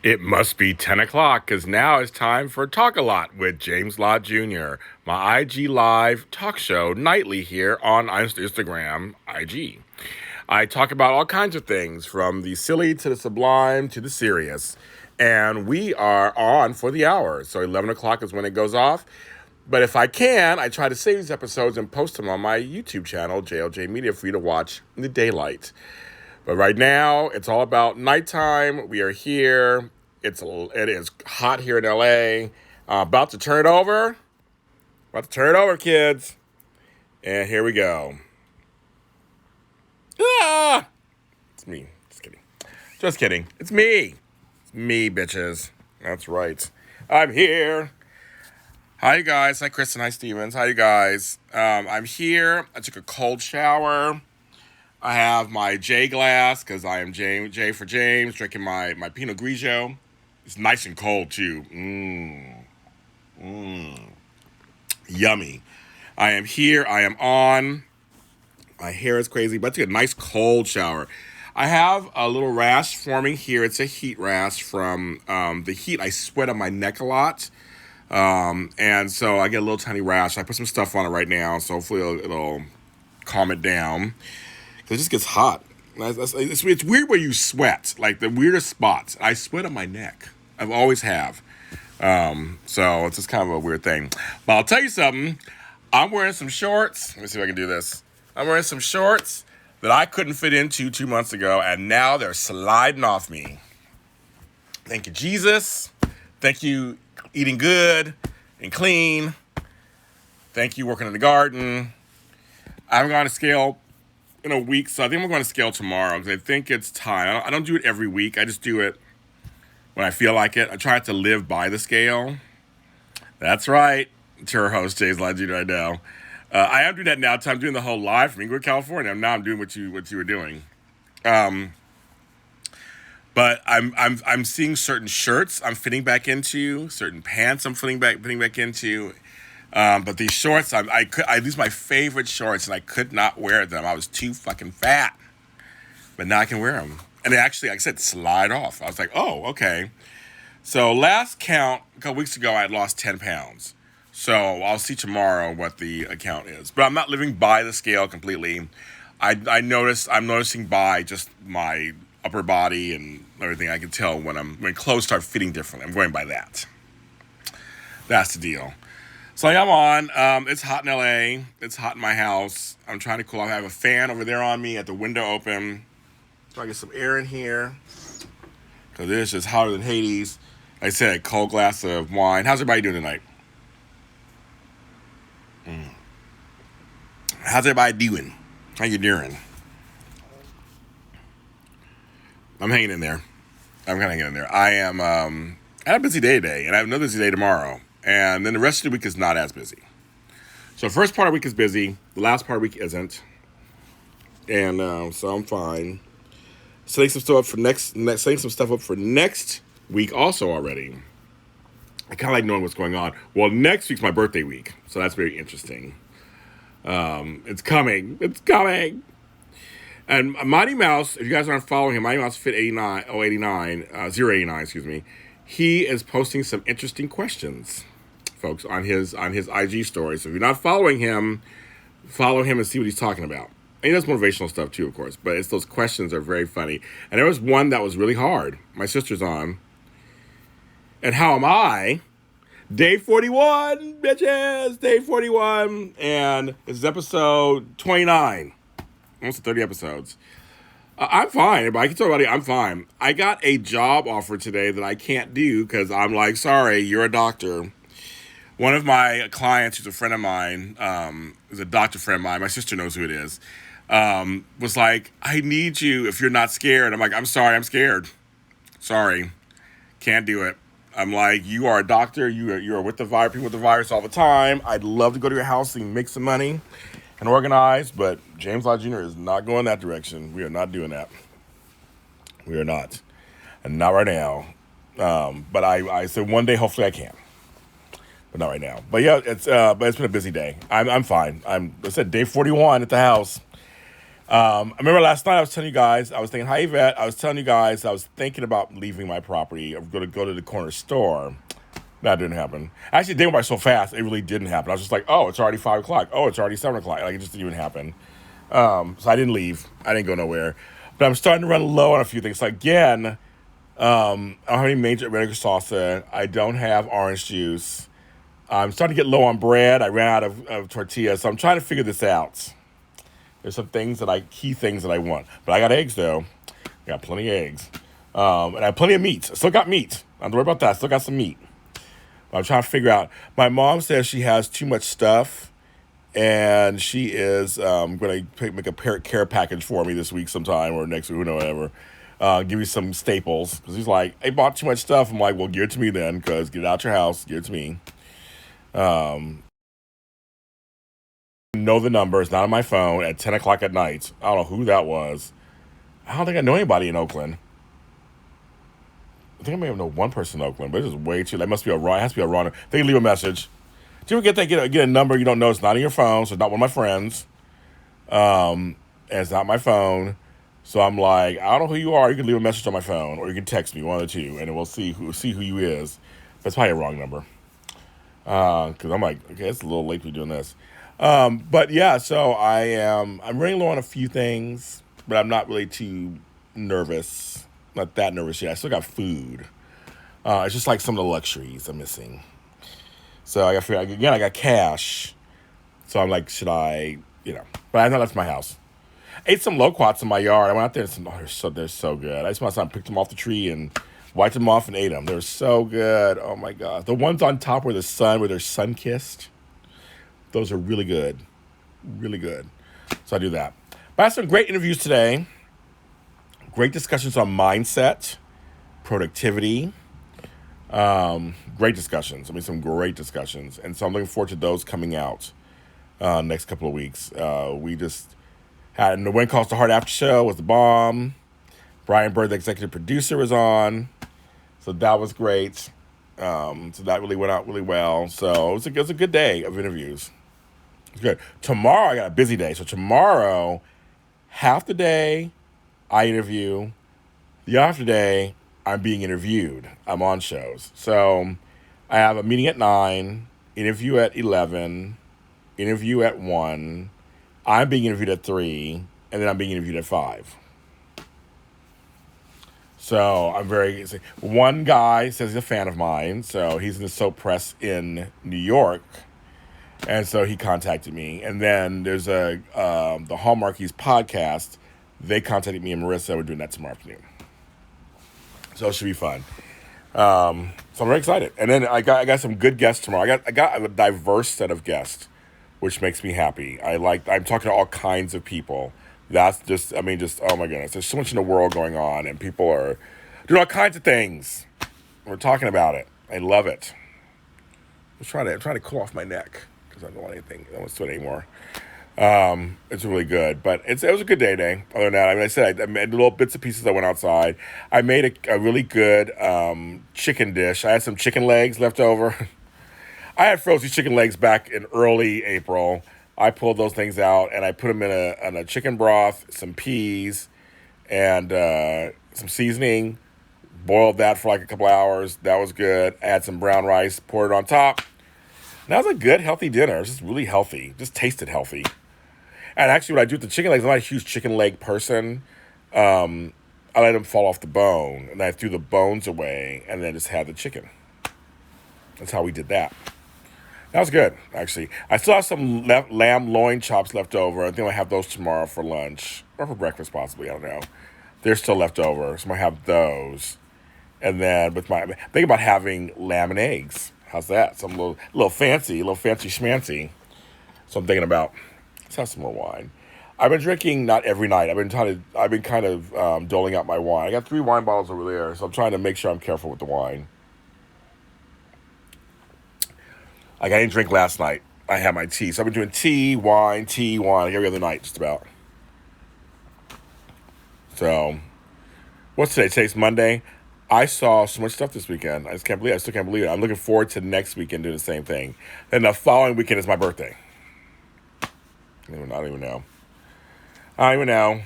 It must be 10 o'clock because now it's time for Talk a Lot with James Lott Jr., my IG Live talk show nightly here on Instagram, IG. I talk about all kinds of things from the silly to the sublime to the serious. And we are on for the hour. So 11 o'clock is when it goes off. But if I can, I try to save these episodes and post them on my YouTube channel, JLJ Media, for you to watch in the daylight. But right now, it's all about nighttime. We are here. It is hot here in LA. About to turn it over. About to turn it over, kids. And here we go. Ah! It's me. Just kidding. Just kidding. It's me. It's me, bitches. That's right. I'm here. Hi, you guys. Hi, Kristen. Hi, Stevens. Hi, you guys. I'm here. I took a cold shower. I have my J glass because I am J for James, drinking my Pinot Grigio. It's nice and cold, too. Yummy. I am here. I am on. My hair is crazy, but I took a nice cold shower. I have a little rash forming here. It's a heat rash from the heat. I sweat on my neck a lot. And so I get a little tiny rash. I put some stuff on it right now, so hopefully it'll calm it down. It just gets hot. It's weird where you sweat, like the weirdest spots. I sweat on my neck. I've always have. So it's just kind of a weird thing. But I'll tell you something. I'm wearing some shorts. Let me see if I can do this. I'm wearing some shorts that I couldn't fit into 2 months ago, and now they're sliding off me. Thank you, Jesus. Thank you, eating good and clean. Thank you, working in the garden. I haven't gone to scale in a week, so I think I'm going to scale tomorrow because I think it's time. I don't do it every week. I just do it when I feel like it. I try to live by the scale. That's right. Tour host Jay's Lott Jr. right now. I am doing that now. I'm doing the whole live from Inglewood, California. Now I'm doing what you were doing. But I'm seeing certain shirts I'm fitting back into, certain pants I'm fitting back into. But these shorts, these are my favorite shorts, and I could not wear them. I was too fucking fat. But now I can wear them. And they actually, like I said, slide off. I was like, oh, okay. So last count, a couple weeks ago, I had lost 10 pounds. So I'll see tomorrow what the account is. But I'm not living by the scale completely. I'm noticing by just my upper body and everything. I can tell when clothes start fitting differently. I'm going by that. That's the deal. So I'm on. It's hot in LA. It's hot in my house. I'm trying to cool off. I have a fan over there on me at the window open. So I get some air in here. Because it's just hotter than Hades. Like I said, a cold glass of wine. How's everybody doing tonight? How's everybody doing? How you doing? I'm hanging in there. I'm kind of hanging in there. I had a busy day today, and I have another busy day tomorrow. And then the rest of the week is not as busy. So the first part of the week is busy. The last part of the week isn't. And so I'm fine. Setting some stuff up for next week also already. I kind of like knowing what's going on. Well, next week's my birthday week. So that's very interesting. It's coming. It's coming. And Mighty Mouse, if you guys aren't following him, Mighty Mouse Fit 089, excuse me. He is posting some interesting questions, folks, on his IG story. So if you're not following him, follow him and see what he's talking about. And he does motivational stuff too, of course, but it's those questions are very funny. And there was one that was really hard. My sister's on. And how am I? Day 41, bitches! Day 41. And this is episode 29. Almost 30 episodes. I'm fine. I can tell everybody I'm fine. I got a job offer today that I can't do because I'm like, sorry, you're a doctor. One of my clients, who's a friend of mine, is a doctor friend of mine, my sister knows who it is, was like, I need you if you're not scared. I'm like, I'm sorry, I'm scared. Sorry. Can't do it. I'm like, you are a doctor. You are with the virus, people with the virus all the time. I'd love to go to your house and make some money and organize, but James Lott Jr. is not going that direction. We are not doing that. We are not. And not right now. But I said one day, hopefully I can. But not right now. But yeah, it's been a busy day. I'm fine. I said day 41 at the house. I remember last night I was telling you guys, I was thinking, hi Yvette, I was telling you guys I was thinking about leaving my property. I was going to go to the corner store. That didn't happen. Actually, they went by so fast, it really didn't happen. I was just like, oh, it's already 5 o'clock. Oh, it's already 7 o'clock. Like, it just didn't even happen. So I didn't leave. I didn't go nowhere. But I'm starting to run low on a few things. So again, I don't have any major vinegar salsa. I don't have orange juice. I'm starting to get low on bread. I ran out of tortillas. So I'm trying to figure this out. There's some key things that I want. But I got eggs, though. I got plenty of eggs. And I have plenty of meat. I still got meat. I don't worry about that. I still got some meat. I'm trying to figure out. My mom says she has too much stuff, and she is going to make a care package for me this week sometime or next week, who knows, whatever. Give me some staples. Because he's like, I bought too much stuff. I'm like, well, give it to me then, because get it out your house. Give it to me. Know the number. It's not on my phone at 10 o'clock at night. I don't know who that was. I don't think I know anybody in Oakland. I think I may have known one person in Oakland, but it's just way too. That must be it has to be a wrong. They can leave a message. Do you ever get a number you don't know? It's not on your phone, so it's not one of my friends. And it's not my phone. So I'm like, I don't know who you are. You can leave a message on my phone, or you can text me, one of the two, and we'll see who you is. That's probably a wrong number. Because I'm like, okay, it's a little late to be doing this. But yeah, so I'm running low on a few things, but I'm not really too nervous. Not that nervous yet. I still got food. It's just like some of the luxuries I'm missing. So I got to figure out, again, I got cash. So I'm like, should I, but I know that's my house. Ate some loquats in my yard. I went out there and they're so good. I just went outside and picked them off the tree and wiped them off and ate them. They're so good. Oh my God. The ones on top where they're sun kissed, those are really good. Really good. So I do that. But I had some great interviews today. Great discussions on mindset, productivity. Great discussions. Some great discussions. And so I'm looking forward to those coming out next couple of weeks. We just had the When Calls to Heart after show was the bomb. Brian Bird, the executive producer, was on. So that was great. So that really went out really well. So it was a good day of interviews. It's good. Tomorrow I got a busy day. So tomorrow, half the day I interview. The other day I'm being interviewed. I'm on shows. So I have a meeting at 9, interview at 11, interview at 1. I'm being interviewed at 3, and then I'm being interviewed at 5. So I'm one guy says he's a fan of mine. So he's in the soap press in New York. And so he contacted me. And then there's the Hallmarkies podcast. They contacted me and Marissa. We're doing that tomorrow afternoon. So it should be fun. So I'm very excited. And then I got some good guests tomorrow. I got a diverse set of guests, which makes me happy. I'm talking to all kinds of people. That's just oh my goodness. There's so much in the world going on, and people are doing all kinds of things. We're talking about it. I love it. I'm trying to cool off my neck because I don't want anything. I don't want to sweat anymore. It's really good, but it was a good day. Other than that, I said I made little bits and pieces. I went outside. I made a really good chicken dish. I had some chicken legs left over. I had frozen chicken legs back in early April. I pulled those things out and I put them in a chicken broth, some peas, and some seasoning. Boiled that for like a couple hours. That was good. I had some brown rice, poured it on top. And that was a good, healthy dinner. It was just really healthy. Just tasted healthy. And actually, what I do with the chicken legs, I'm not a huge chicken leg person. I let them fall off the bone, and I threw the bones away, and then just had the chicken. That's how we did that. That was good, actually. I still have some lamb loin chops left over. I think I'll have those tomorrow for lunch, or for breakfast possibly, I don't know. They're still left over, so I'm going to have those. And then think about having lamb and eggs. How's that? Some little fancy schmancy. So I'm thinking about, let's have some more wine. I've been drinking not every night. I've been kind of doling out my wine. I got 3 wine bottles over there, so I'm trying to make sure I'm careful with the wine. Like I didn't drink last night. I had my tea. So I've been doing tea, wine, like every other night, just about. So, what's today? Today's Monday. I saw so much stuff this weekend. I still can't believe it. I'm looking forward to next weekend doing the same thing. Then the following weekend is my birthday. I don't even know. I don't even know.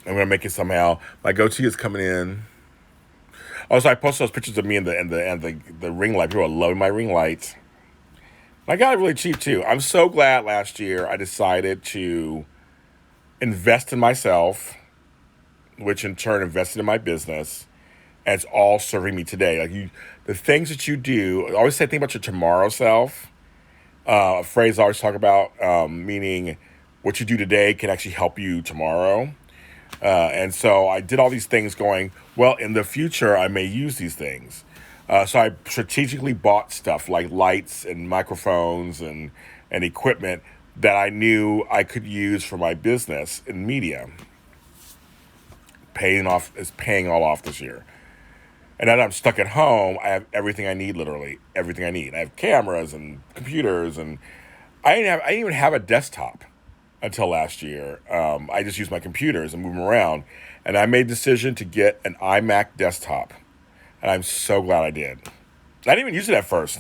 I'm gonna make it somehow. My goatee is coming in. Also, I posted those pictures of me and the ring light. People are loving my ring light. I got it really cheap too. I'm so glad last year I decided to invest in myself, which in turn invested in my business, and it's all serving me today. Like the things that you do. I always say, think about your tomorrow self. A phrase I always talk about, meaning what you do today can actually help you tomorrow. And so I did all these things going, well, in the future, I may use these things. So I strategically bought stuff like lights and microphones and equipment that I knew I could use for my business in media. Paying all off this year. And now that I'm stuck at home, I have everything I need, literally everything I need. I have cameras and computers, and I didn't even have a desktop until last year. I just used my computers and move them around. And I made a decision to get an iMac desktop. And I'm so glad I did. I didn't even use it at first.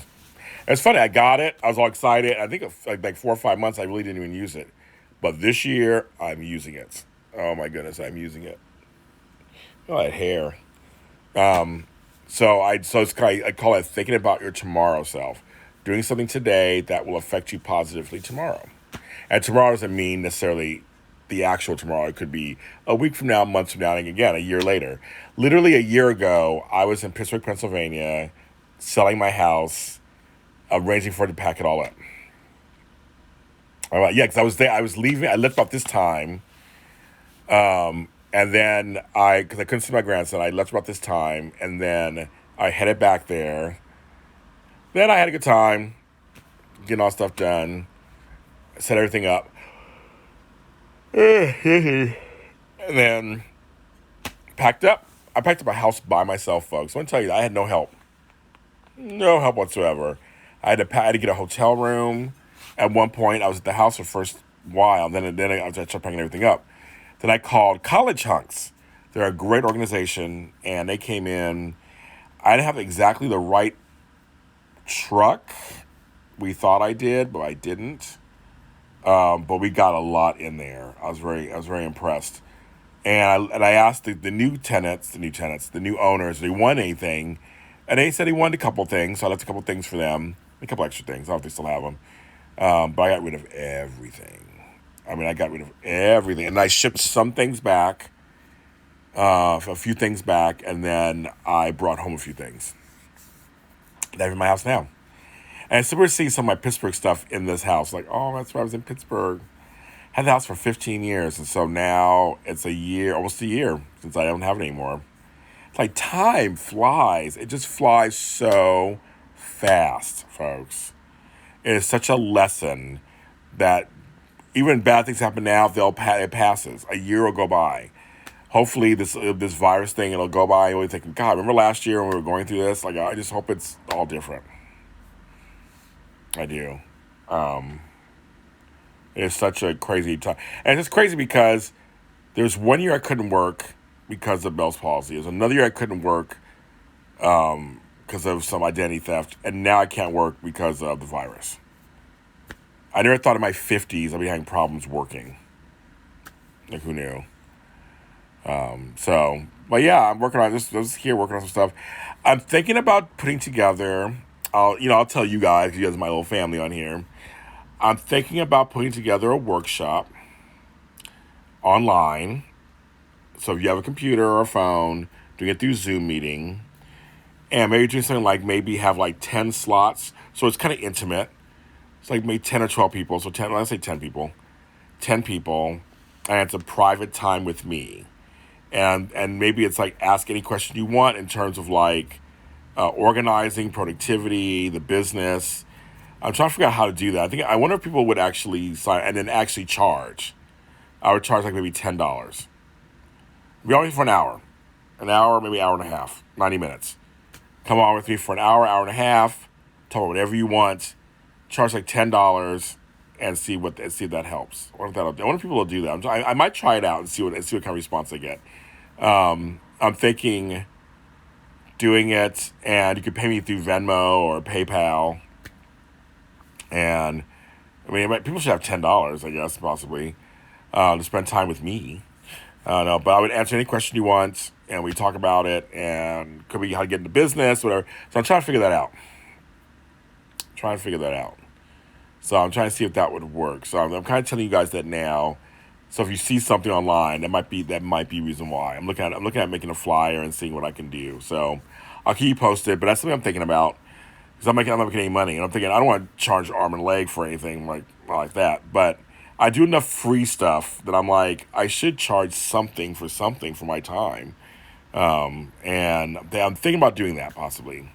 It's funny, I got it. I was all excited. I think like 4 or 5 months, I really didn't even use it. But this year, I'm using it. Oh my goodness, I'm using it. Oh, that hair. So it's kind of, I call it thinking about your tomorrow self. Doing something today that will affect you positively tomorrow. And tomorrow doesn't mean necessarily the actual tomorrow. It could be a week from now, months from now, and again, a year later. Literally a year ago, I was in Pittsburgh, Pennsylvania, selling my house, arranging for it to pack it all up. All right, yeah, because I was there. I was leaving. I left about this time. And then because I couldn't see my grandson, I left about this time. And then I headed back there. Then I had a good time getting all stuff done, set everything up. And then packed up. I packed up a house by myself, folks. I want to tell you, I had no help. No help whatsoever. I had to get a hotel room. At one point, I was at the house for the first while. Then I started packing everything up. Then I called College Hunks. They're a great organization, and they came in. I didn't have exactly the right truck. We thought I did, but I didn't. But we got a lot in there. I was very impressed. And I asked the new owners, if they want anything, and they said they wanted a couple things. So I left a couple things for them, a couple extra things. I don't know if they still have them. But I got rid of everything. I got rid of everything, and I shipped some things back, a few things back, and then I brought home a few things. They're in my house now. And so we're seeing some of my Pittsburgh stuff in this house. Like, oh, that's why I was in Pittsburgh. Had the house for 15 years, and so now it's almost a year since I don't have it anymore. It's like time flies. It just flies so fast, folks. It is such a lesson that even bad things happen now, it passes. A year will go by. Hopefully this virus thing, it'll go by. You'll be thinking, God, remember last year when we were going through this? Like, I just hope it's all different. I do. It's such a crazy time. And it's crazy because there's 1 year I couldn't work because of Bell's palsy. There's another year I couldn't work because of some identity theft. And now I can't work because of the virus. I never thought in my 50s I'd be having problems working. Like, who knew? But yeah, I'm working on this. I was here working on some stuff. I'm thinking about putting together, I'll tell you guys are my little family on here. I'm thinking about putting together a workshop online. So if you have a computer or a phone, doing it through Zoom meeting, and maybe doing something like maybe have like 10 slots. So it's kind of intimate. It's like maybe 10 or 12 people. So let's say 10 people. 10 people. And it's a private time with me. And maybe it's like ask any question you want in terms of like organizing, productivity, the business. I'm trying to figure out how to do that. I wonder if people would actually sign and then actually charge. I would charge like maybe $10. Be on with me for an hour, maybe hour and a half, 90 minutes. Come on with me for an hour, hour and a half. Talk about whatever you want. Charge like $10 and see if that helps. I wonder if people will do that. I might try it out and see what kind of response I get. I'm thinking doing it, and you could pay me through Venmo or PayPal. And people should have $10, I guess, possibly. to spend time with me. No, but I would answer any question you want, and we talk about it, and could be how to get into business, whatever. So I'm trying to figure that out. So I'm trying to see if that would work. So I'm kind of telling you guys that now. So if you see something online, that might be reason why. I'm looking at making a flyer and seeing what I can do. So I'll keep you posted. But that's something I'm thinking about because I'm not making any money, and I'm thinking I don't want to charge arm and leg for anything like that. But I do enough free stuff that I'm like I should charge something for my time. And I'm thinking about doing that possibly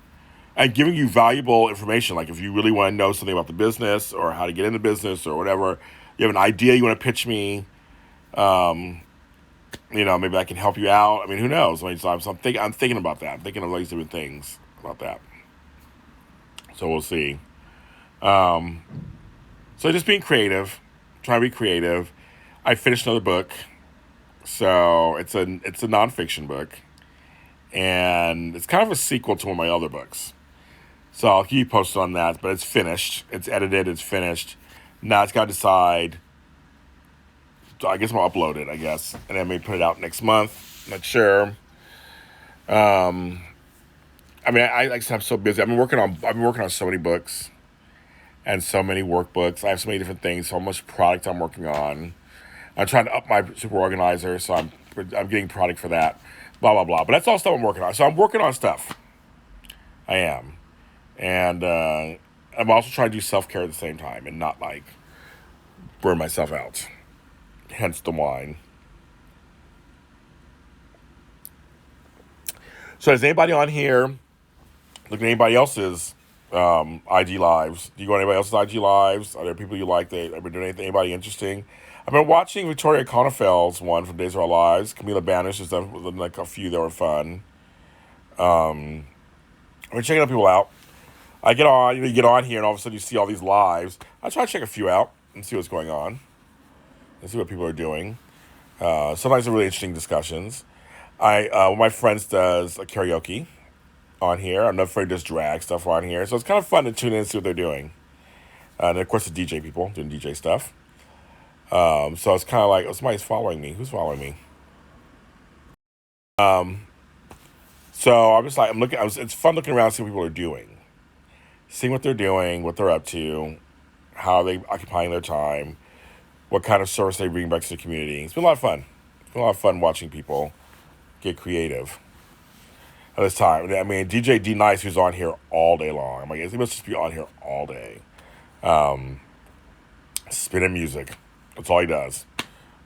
and giving you valuable information. Like if you really want to know something about the business or how to get into business or whatever, you have an idea you want to pitch me. Um, maybe I can help you out. I mean, who knows? I mean, I'm thinking about that. I'm thinking of all these different things about that. So we'll see. Um, so just being creative, trying to be creative. I finished another book, so it's a nonfiction book, and it's kind of a sequel to one of my other books. So I'll keep you posted on that. But it's finished. It's edited. It's finished. Now it's got to decide. I guess I'll upload it, I guess, and then maybe put it out next month. Not sure. Um, I mean, I like I said, I'm so busy. I've been working on so many books and so many workbooks. I have so many different things, so much product I'm working on. I'm trying to up my super organizer, so I'm getting product for that. Blah blah blah. But that's all stuff I'm working on. So I'm working on stuff. I am, and I'm also trying to do self care at the same time and not like burn myself out. Hence the wine. So is anybody on here looking at anybody else's IG lives? Do you go on anybody else's IG lives? Are there people you like that have been doing anything, anybody interesting? I've been watching Victoria Konefal's one from Days of Our Lives. Camila Banish has done like a few that were fun. I've been checking people out. I get on, you get on here, and all of a sudden you see all these lives. I try to check a few out and see what's going on and see what people are doing. Sometimes they're really interesting discussions. One of my friends does a karaoke on here. I'm not afraid to just drag stuff on here. So it's kind of fun to tune in and see what they're doing. And of course, the DJ people doing DJ stuff. So it's kind of like, oh, somebody's following me. Who's following me? Um, so I'm just like, it's fun looking around, seeing what people are doing. Seeing what they're doing, what they're up to, how they occupying their time, what kind of service they bring back to the community. It's been a lot of fun. It's been a lot of fun watching people get creative at this time. I mean, DJ D Nice, who's on here all day long. I'm like, he must just be on here all day. Spinning music. That's all he does.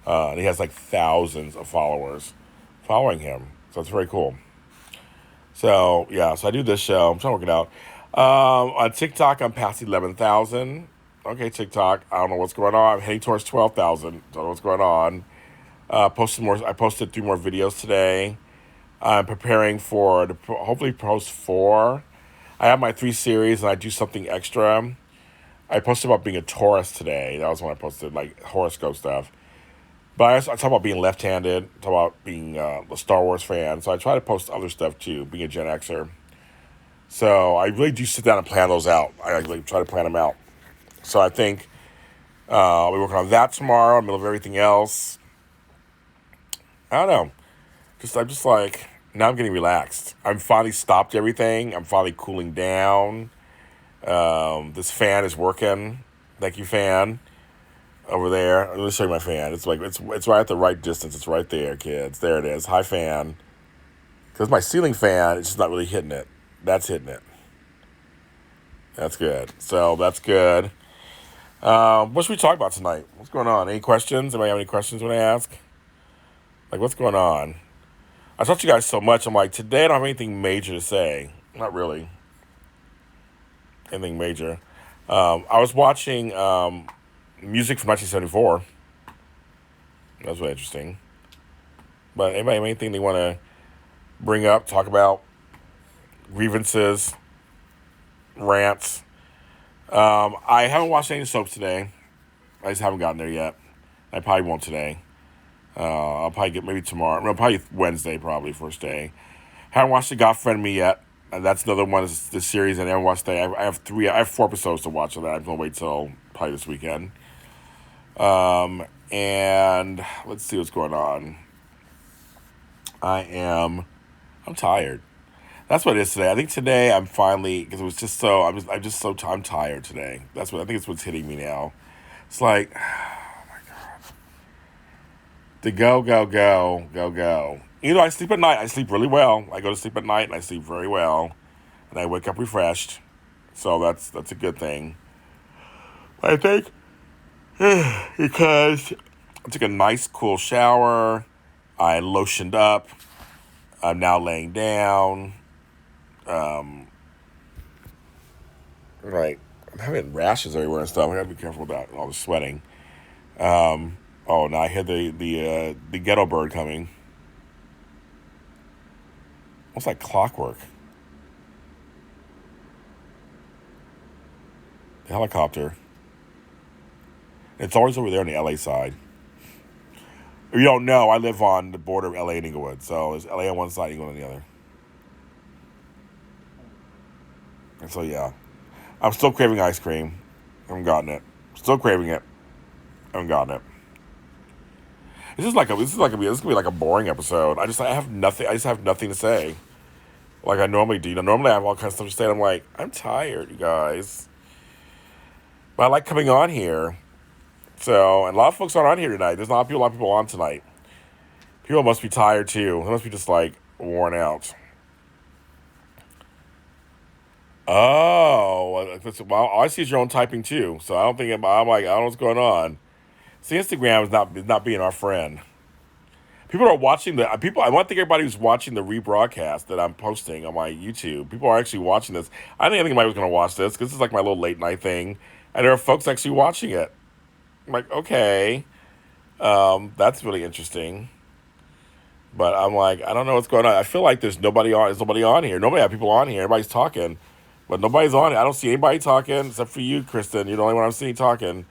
And he has like thousands of followers following him. So it's very cool. So, yeah, so I do this show. I'm trying to work it out. On TikTok, I'm past 11,000. Okay, TikTok. I don't know what's going on. I'm heading towards 12,000. Don't know what's going on. I posted 3 more videos today. I'm preparing to hopefully post 4. I have my 3 series, and I do something extra. I posted about being a Taurus today. That was when I posted like horoscope stuff. But I talk about being left-handed. Talk about being a Star Wars fan. So I try to post other stuff too. Being a Gen Xer. So I really do sit down and plan those out. I like try to plan them out. So I think I'll be working on that tomorrow in the middle of everything else. I don't know. I'm just like, now I'm getting relaxed. I'm finally stopped everything. I'm finally cooling down. This fan is working. Thank you, fan. Over there. Let me show you my fan. It's like, it's right at the right distance. It's right there, kids. There it is. Hi, fan. Because my ceiling fan, it's just not really hitting it. That's hitting it. That's good. So that's good. What should we talk about tonight? What's going on? Any questions? Anybody have any questions when I ask? Like, what's going on? I talked to you guys so much. I'm like, today I don't have anything major to say. Not really. Anything major. I was watching music from 1974. That was really interesting. But anybody have anything they want to bring up, talk about? Grievances, rants. I haven't watched any soaps today. I just haven't gotten there yet. I probably won't today. I'll probably get maybe tomorrow. No, probably Wednesday, probably first day. Haven't watched The God Friend Me yet. And that's another one of the series I never watched today. I have 4 episodes to watch of that. I'm gonna wait till probably this weekend. And let's see what's going on. I'm tired. That's what it is today. I think today I'm finally, because it was just so, I'm tired today. That's what, I think it's what's hitting me now. It's like, the go, go, go, go, go. You know, I sleep at night. I sleep really well. I go to sleep at night and I sleep very well. And I wake up refreshed. So that's a good thing. I think because I took a nice cool shower. I lotioned up. I'm now laying down. Right. I'm having rashes everywhere and stuff. I gotta be careful with that. All the sweating. Oh, now I hear the ghetto bird coming. What's like clockwork? The helicopter. It's always over there on the LA side. If you don't know, I live on the border of LA and Inglewood. So there's LA on one side, Inglewood on the other. And so, yeah. I'm still craving ice cream. I haven't gotten it. Still craving it. I haven't gotten it. This is gonna be like a boring episode. I have nothing. I just have nothing to say. Like I normally do. You know, normally I have all kinds of stuff to say. And I'm like, I'm tired, you guys. But I like coming on here. So, and a lot of folks aren't on here tonight. There's not a lot of people on tonight. People must be tired too. They must be just like worn out. Oh, well, all I see is your own typing too. So I don't think I'm like I don't know what's going on. See, Instagram is not being our friend. People are watching the people. I want to think everybody who's watching the rebroadcast that I'm posting on my YouTube. People are actually watching this. I didn't think anybody was going to watch this because this is like my little late night thing, and there are folks actually watching it. I'm like, okay, that's really interesting. But I'm like, I don't know what's going on. I feel like there's nobody on here. Nobody have people on here. Everybody's talking, but nobody's on it. I don't see anybody talking except for you, Kristen. You're the only one I'm seeing talking.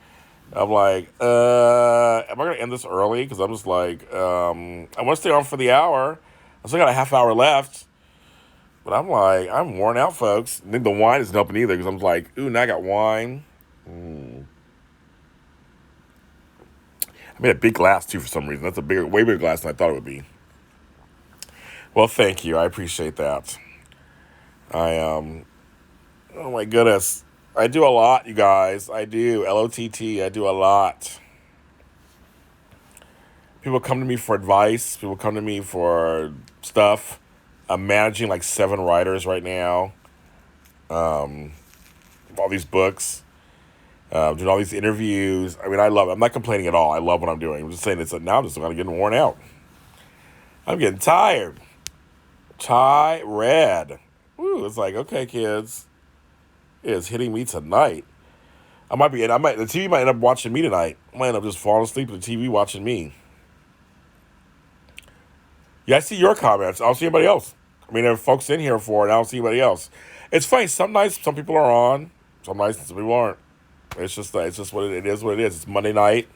I'm like, am I gonna end this early? Because I'm just like, I want to stay on for the hour. I still got a half hour left, but I'm like, I'm worn out, folks. I think the wine isn't helping either because I'm like, ooh, now I got wine. I made a big glass too for some reason. That's way bigger glass than I thought it would be. Well, thank you. I appreciate that. I oh my goodness, I do a lot, you guys. I do LOTT. I do a lot. People come to me for advice. People come to me for stuff. I'm managing like 7 writers right now. All these books. Doing all these interviews. I mean, I love it. I'm not complaining at all. I love what I'm doing. I'm just saying it's now I'm just kind of getting worn out. I'm getting tired. Tired. Woo, it's like, okay, kids. It's hitting me tonight. The TV might end up watching me tonight. I might end up just falling asleep with the TV watching me. Yeah, I see your comments. I don't see anybody else. I mean, there are folks in here for it. I don't see anybody else. It's funny. Some nights, some people are on. Some nights, some people aren't. It's just what it is. What it is. It's Monday night.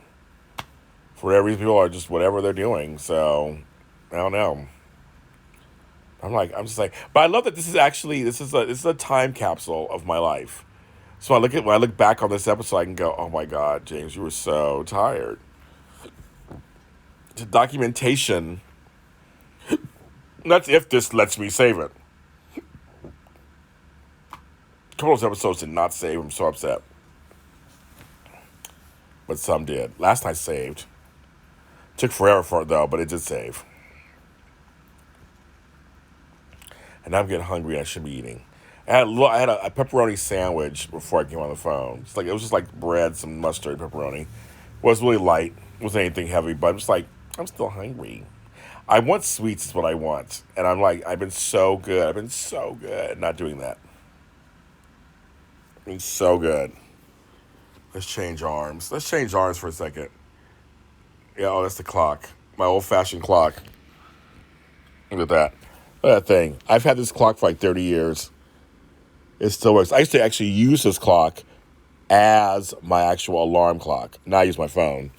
For whatever reason, people are just whatever they're doing. So I don't know. I'm just like, but I love that this is a time capsule of my life. So when I look back on this episode, I can go, oh my God, James, you were so tired. The documentation. That's if this lets me save it. A couple of those episodes did not save. I'm so upset. But some did. Last night saved. Took forever for it though, but it did save. And now I'm getting hungry. I should be eating. I had a pepperoni sandwich before I came on the phone. It was just like bread, some mustard, pepperoni. It was really light. It wasn't anything heavy, but I'm just like, I'm still hungry. I want sweets is what I want. And I'm like, I've been so good. I've been so good at not doing that. I've been so good. Let's change arms. Let's change arms for a second. Yeah, oh, that's the clock. My old-fashioned clock. Look at that. Look at that thing. I've had this clock for like 30 years. It still works. I used to actually use this clock as my actual alarm clock. Now I use my phone.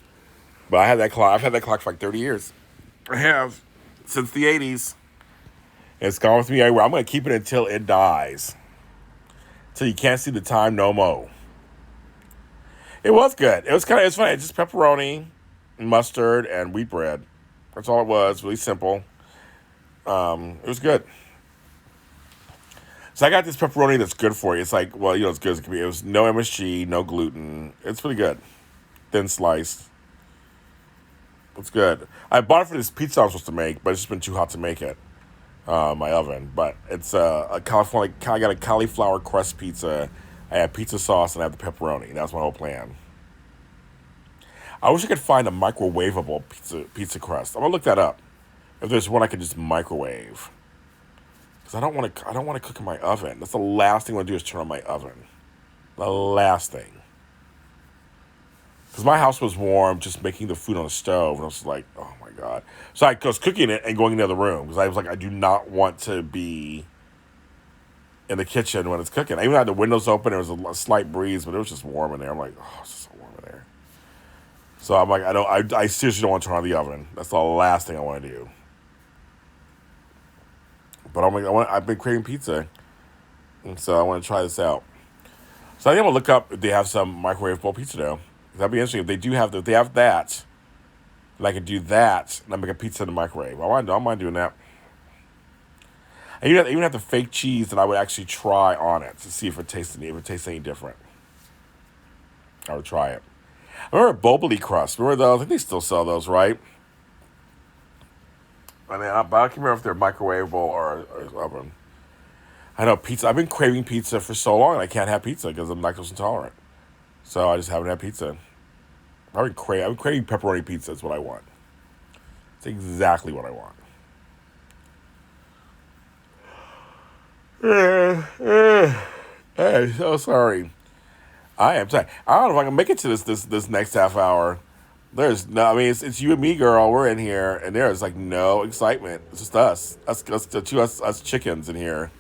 But I had that clock. I've had that clock for like 30 years. I have. Since the 80s. And it's gone with me everywhere. I'm going to keep it until it dies. Until you can't see the time no more. It was good. It's funny. It's just pepperoni, mustard, and wheat bread. That's all it was. Really simple. It was good. So I got this pepperoni that's good for you. It's like, well, it's good as it can be. It was no MSG, no gluten. It's pretty good. Thin sliced. It's good. I bought it for this pizza I was supposed to make, but it's just been too hot to make it. My oven. But it's a California. I got a cauliflower crust pizza. I had pizza sauce and I had the pepperoni. That was my whole plan. I wish I could find a microwavable pizza crust. I'm gonna look that up. If there's one I could just microwave, because I don't want to cook in my oven. That's the last thing I want to do is turn on my oven. The last thing. Because my house was warm, just making the food on the stove, and I was like, oh my god. So I was cooking it and going into the other room because I was like, I do not want to be in the kitchen when it's cooking. I even had the windows open. There was a slight breeze, but it was just warm in there. I'm like, oh, it's just so warm in there. So I'm like, I seriously don't want to turn on the oven. That's the last thing I want to do. But I've been craving pizza, and so I want to try this out. So I think I'm gonna look up if they have some microwavable pizza dough. That'd be interesting if they do have if they have that. And I could do that, and I make a pizza in the microwave. I don't mind doing that. I even have the fake cheese that I would actually try on it to see if it tastes any different. I would try it. I remember Boboli crust. Remember those? I think they still sell those, right? But I can't remember if they're microwavable or oven. I know pizza. I've been craving pizza for so long, and I can't have pizza because I'm lactose intolerant. So I just haven't had pizza. I've been craving pepperoni pizza. Is what I want. It's exactly what I want. Hey, so sorry. I am sorry. I don't know if I can make it to this next half hour. There's no. I mean, it's you and me, girl. We're in here, and there's like no excitement. It's just us chickens in here.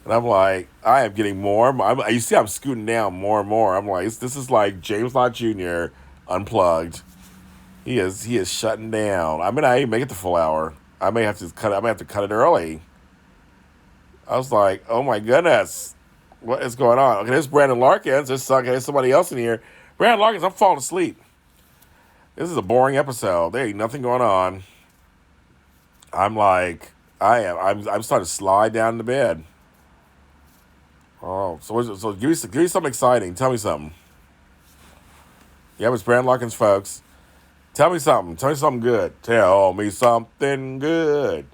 And I'm like, I am getting more. You see, I'm scooting down more and more. I'm like, this is like James Lott Jr. unplugged. He is shutting down. I mean, I didn't make it the full hour. I may have to cut. I may have to cut it early. I was like, oh my goodness, what is going on? Okay, there's Brandon Larkins. There's somebody else in here. Brandon Larkins, I'm falling asleep. This is a boring episode. There ain't nothing going on. I'm like, I'm starting to slide down to bed. Oh, so give me something exciting. Tell me something. Yeah, it's Brandon Larkins, folks. Tell me something. Tell me something good. Tell me something good.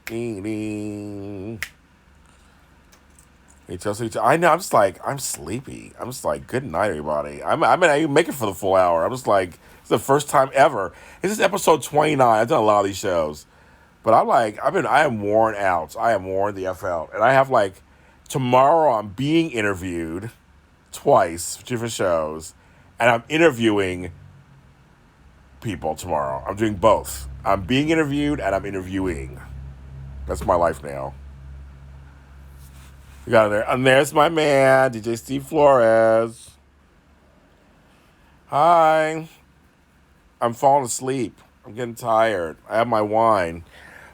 I know. I'm just like, I'm sleepy. I'm just like, good night, everybody. I didn't make it for the full hour. I'm just like, it's the first time ever. This is episode 29. I've done a lot of these shows, but I am worn out. I am worn the F out, and I have like tomorrow. I'm being interviewed twice for different shows, and I'm interviewing people tomorrow. I'm doing both. I'm being interviewed and I'm interviewing. That's my life now. We got there, and there's my man, DJ Steve Flores. Hi. I'm falling asleep. I'm getting tired. I have my wine.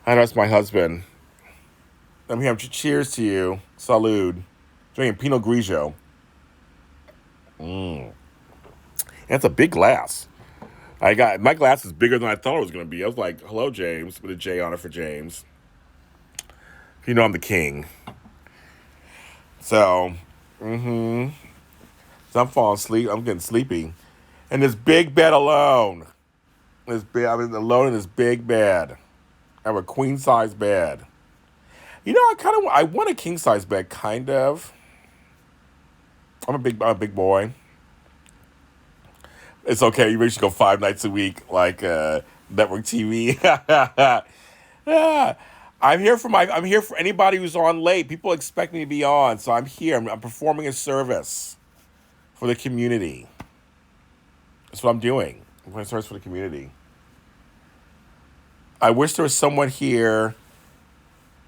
I know it's my husband. I'm here. Cheers to you. Salud. Drinking Pinot Grigio. And it's a big glass. My glass is bigger than I thought it was going to be. I was like, hello, James, with a J on it for James. You know I'm the king. So, so I'm falling asleep. I'm getting sleepy. In this big bed alone. I'm alone in this big bed. I have a queen size bed. I want a king size bed, kind of. I'm a big boy. It's okay. You should go 5 nights a week, like network TV. Yeah. I'm here for anybody who's on late. People expect me to be on, so I'm here. I'm performing a service for the community. That's what I'm doing. I'm doing a service for the community. I wish there was someone here,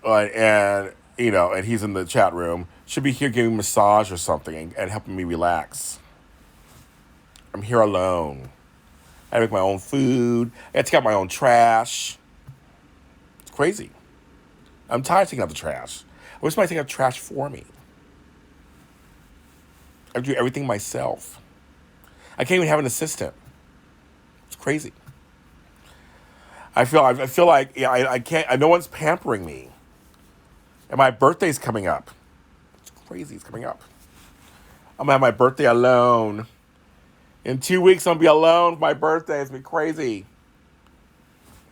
and he's in the chat room. Should be here giving me a massage or something and helping me relax. I'm here alone. I make my own food. I take out my own trash. It's crazy. I'm tired of taking out the trash. I wish somebody take out trash for me. I do everything myself. I can't even have an assistant. It's crazy. I feel like yeah, I can't. No one's pampering me, and my birthday's coming up. It's crazy. It's coming up. I'm gonna have my birthday alone. In 2 weeks, I'm gonna be alone for my birthday. It's gonna be crazy.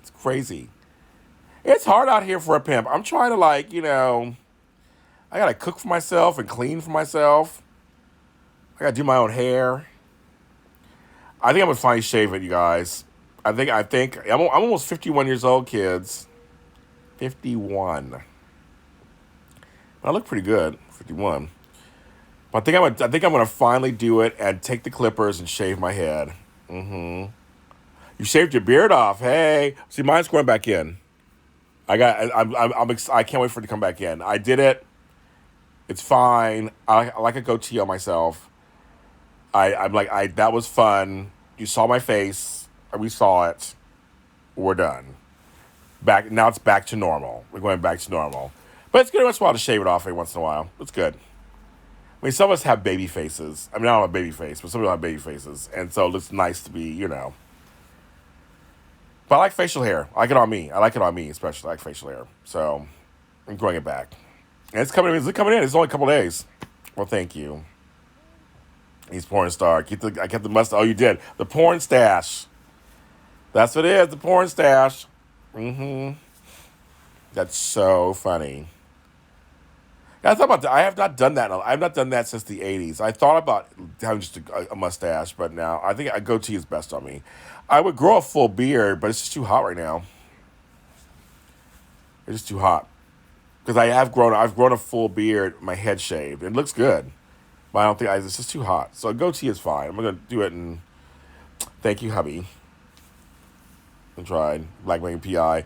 It's crazy. It's hard out here for a pimp. I'm trying to I gotta cook for myself and clean for myself. I gotta do my own hair. I think I'm gonna finally shave it, you guys. I think I'm almost 51 years old, kids. 51. I look pretty good. 51. But I think I'm gonna finally do it and take the clippers and shave my head. Mm-hmm. You shaved your beard off. Hey, see, mine's going back in. I can't wait for it to come back in. I did it. It's fine. I like a goatee on myself. I'm like that was fun. You saw my face. We saw it. We're done. Back now. It's back to normal. We're going back to normal. But it's good once in a while to shave it off every once in a while. It's good. I mean, some of us have baby faces. I mean, I don't have a baby face, but some people have baby faces, and so it looks nice to be. But I like facial hair. I like it on me. I like it on me, especially. I like facial hair. So I'm growing it back. And it's coming in. It's coming in. It's only a couple days. Well, thank you. He's porn star. I kept the mustache. Oh, you did. The porn stash. That's what it is. The porn stash. Mm-hmm. That's so funny. Yeah, I thought about that. I have not done that. I've not done that since the 80s. I thought about having just a mustache, but now I think a goatee is best on me. I would grow a full beard, but it's just too hot right now. It's just too hot. Because I've grown a full beard, my head shaved. It looks good. But I don't think, it's just too hot. So a goatee is fine. I'm going to do it and thank you, hubby. I tried. Black Wing PI.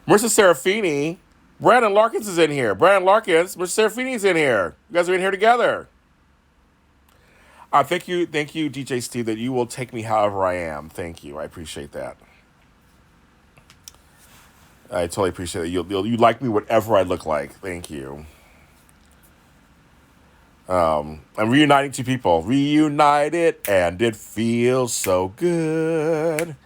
Marissa Serafini. Brandon Larkins is in here. Brandon Larkins. Marissa Serafini's in here. You guys are in here together. Thank you, DJ Steve, that you will take me however I am. Thank you. I appreciate that. I totally appreciate it. You like me whatever I look like. Thank you. I'm reuniting two people. Reunited, and it feels so good.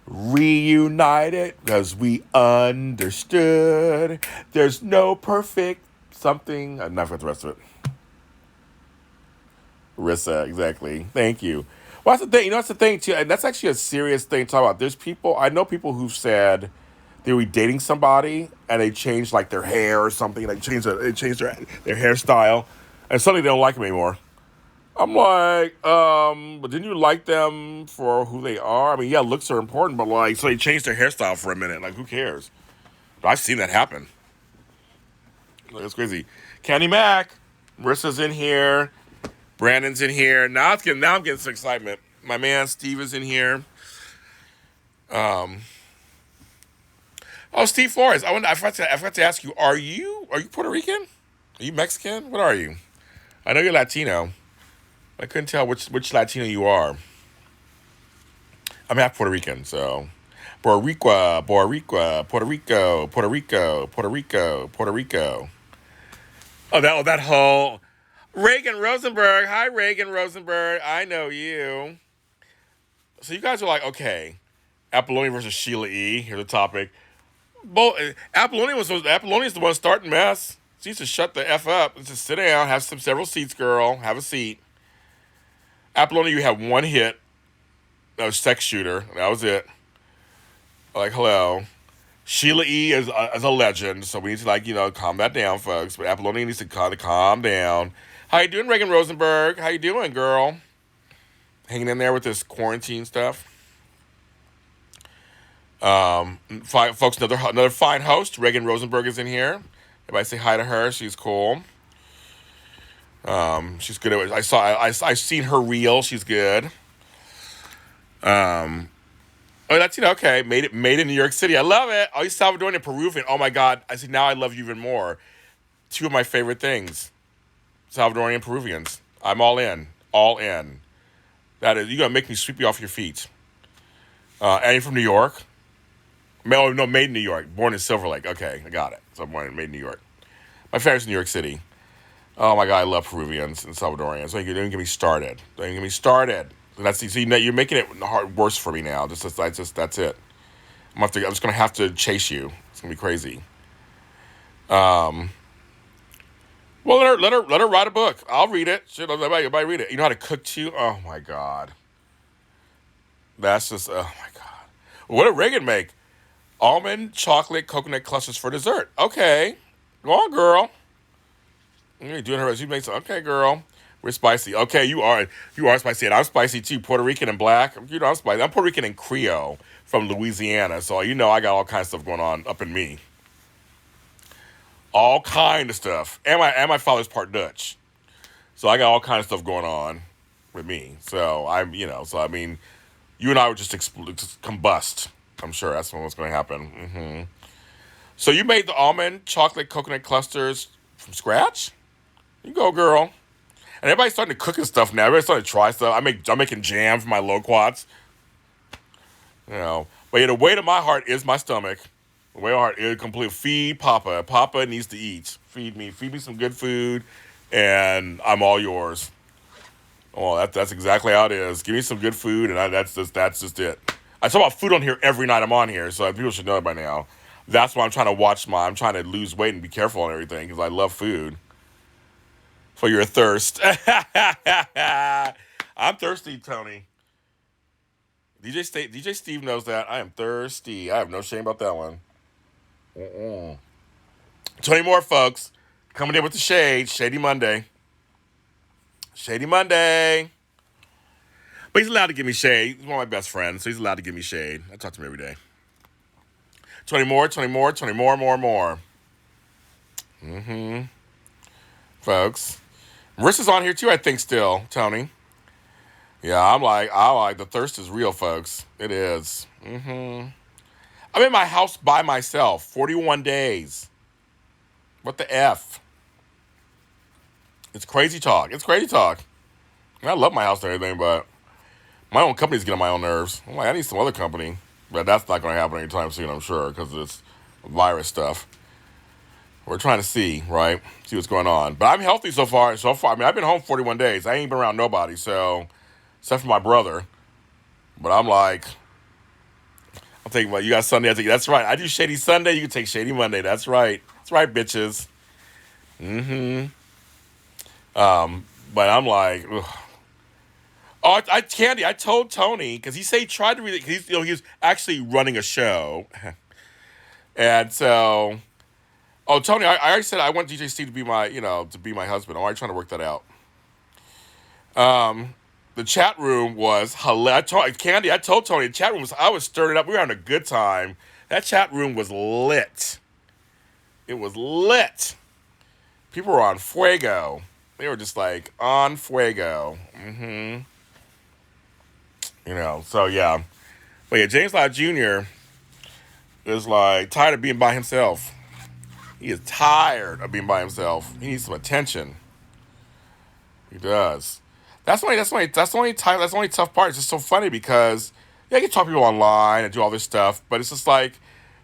Reunited, because we understood. There's no perfect something. I'm not forgot the rest of it. Rissa, exactly. Thank you. Well, that's the thing. That's the thing, too. And that's actually a serious thing to talk about. There's people, I know people who've said they were dating somebody and they changed like their hair or something. They changed their hairstyle and suddenly they don't like them anymore. I'm like, but didn't you like them for who they are? I mean, yeah, looks are important, but so they changed their hairstyle for a minute. Like, who cares? But I've seen that happen. That's crazy. Candy Mac, Marissa's in here. Brandon's in here. Now I'm getting some excitement. My man Steve is in here. Steve Flores. I forgot to ask you. Are you Puerto Rican? Are you Mexican? What are you? I know you're Latino. I couldn't tell which Latino you are. I'm half Puerto Rican, so Puerto Rico, Puerto Rico, Puerto Rico, Puerto Rico, Puerto Rico, Puerto Rico. That whole Reagan Rosenberg. Hi, Reagan Rosenberg. I know you. So you guys are like, okay, Apollonia versus Sheila E. Here's the topic. Apollonia is the one starting mess. She needs to shut the F up. Just sit down, have several seats, girl. Have a seat. Apollonia, you have one hit. That was Sex Shooter. That was it. Like, hello. Sheila E. is a legend, so we need to, calm that down, folks. But Apollonia needs to kind of calm down. How you doing, Reagan Rosenberg? How you doing, girl? Hanging in there with this quarantine stuff. Folks, another fine host. Reagan Rosenberg is in here. Everybody say hi to her. She's cool. She's good at it. I've seen her reel. She's good. That's okay. Made in New York City. I love it. Oh, you Salvadorian and Peruvian. Oh my God. I see. Now I love you even more. Two of my favorite things. Salvadorian and Peruvians. I'm all in. All in. That is. You're gonna make me sweep you off your feet. And you're from New York. No, made in New York. Born in Silver Lake. Okay, I got it. So I'm made in New York. My family's in New York City. Oh my God, I love Peruvians and Salvadorians. Don't even get me started. Don't even get me started. That's so you're making it hard worse for me now. That's it. I'm just gonna have to chase you. It's gonna be crazy. Um, well, let her write a book. I'll read it. Shit, everybody read it. You know how to cook too? Oh my god, that's just oh my god. What did Reagan make? Almond, chocolate, coconut clusters for dessert. Okay, go on, girl. You're doing her. She makes okay, girl. We're spicy. Okay, you are spicy, and I'm spicy too. Puerto Rican and black. You know I'm spicy. I'm Puerto Rican and Creole from Louisiana, so you know I got all kinds of stuff going on up in me. All kind of stuff, and my father's part Dutch, so I got all kinds of stuff going on with me. So I'm so I mean, you and I would just combust. I'm sure that's what's going to happen. So you made the almond, chocolate, coconut clusters from scratch. You go, girl. And everybody's starting to cook and stuff now. Everybody's starting to try stuff. I'm making jam for my loquats. But yeah, the weight of my heart is my stomach. The weight of my heart is complete. Feed Papa. Papa needs to eat. Feed me. Feed me some good food, and I'm all yours. Oh, that's exactly how it is. Give me some good food, and that's just it. I talk about food on here every night I'm on here, so people should know it by now. That's why I'm trying to I'm trying to lose weight and be careful on everything because I love food. For your thirst. I'm thirsty, Tony. DJ Steve knows that. I am thirsty. I have no shame about that one. 20 more, folks. Coming in with the shade. Shady Monday. Shady Monday. But he's allowed to give me shade. He's one of my best friends, so he's allowed to give me shade. I talk to him every day. 20 more, 20 more, 20 more. Folks. Marissa's on here too, I think, still, Tony. Yeah, I like the thirst is real, folks. It is. I'm in my house by myself, 41 days. What the F? It's crazy talk. I love my house and everything, but my own company's getting on my own nerves. I'm like, I need some other company. But that's not going to happen anytime soon, I'm sure, because it's virus stuff. We're trying to see, right? See what's going on. But I'm healthy so far. I mean, I've been home 41 days. I ain't been around nobody, so except for my brother. But I'm like, I'm thinking, well, you got Sunday. I think that's right. I do Shady Sunday. You can take Shady Monday. That's right. That's right, bitches. But I'm like, ugh. Oh, Candy. I told Tony because he said he tried to read it. He was actually running a show, and so. Oh, Tony, I already said I want DJ Steve to be my husband. I'm already trying to work that out. The chat room was hilarious. I told Tony, the chat room I was stirring up. We were having a good time. That chat room was lit. It was lit. People were on fuego. They were just like on fuego. So yeah. But yeah, James Lott Jr. is like tired of being by himself. He is tired of being by himself. He needs some attention. He does. That's the only tough part. It's just so funny because you can talk to people online and do all this stuff, but it's just like